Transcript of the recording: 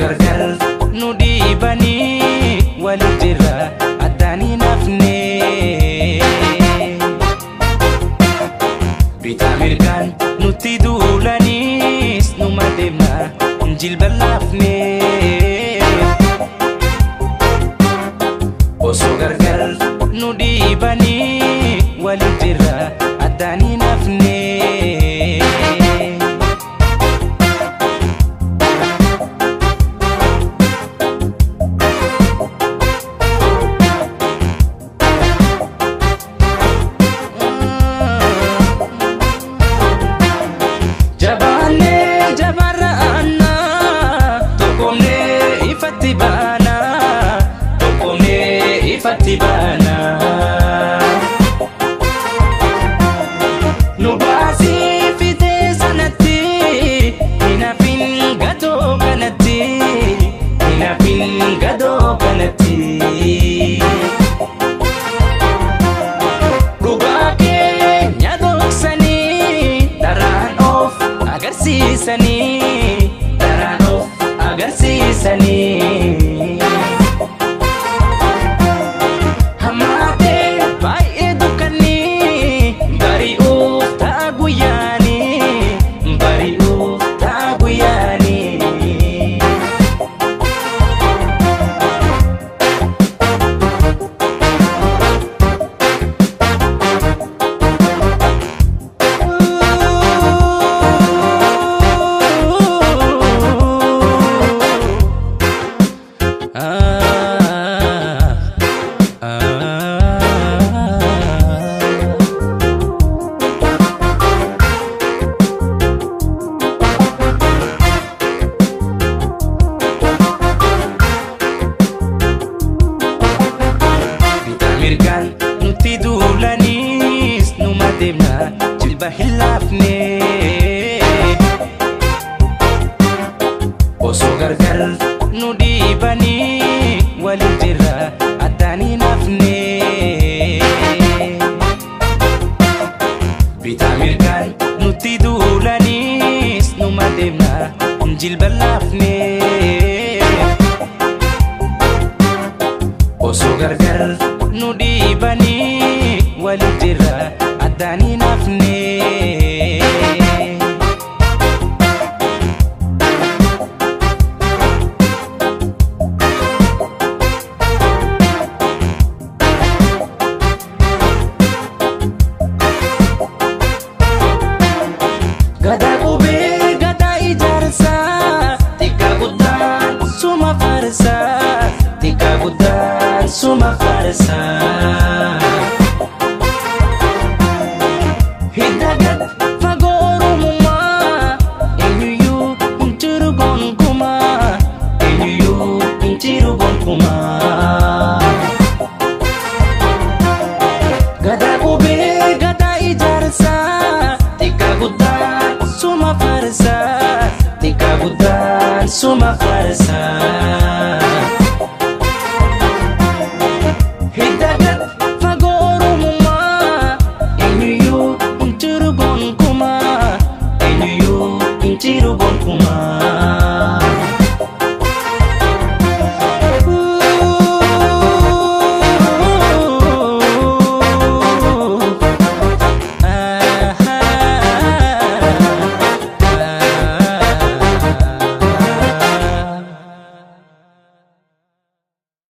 gargar nu dhiibanii waliin jirra addaan hin hafne. Bitaa mirgaan nutti duulanis numa deemna jilba laafne. Osoo gargar nu dhiibanii waliin jirra addaan hin hafne. Fatibana nubasi fite sanatti hinafin gado kanatti hinafin gado kanatti dhugake nyadoksani daraan of agarsisani daraan of agarsisani. Mirgaan nutti duulanis numa deemna jilba hin laafne. Osoo gargar nu dhiibanii waliin jirra addaan hin hafne. Bitaa mirgaan nutti duulanis numa deemna jilba laafne. Osoo gargar nu dhiibanii waliin jirra addaan hin hafne. Gadaa qubee gadaa ijaarsa xiqqaa guddaan suma farsa xiqqaa guddaan suma farsa. Hiddagat fagoo Oromummaa eenyuyyuu hin jiru gonkumaa eenyuyyuu hin jiru gonkumaa. Gadaa qubee gadaa ijaarsa xiqqaa guddaan suma farsa xiqqaa guddaan suma farsa.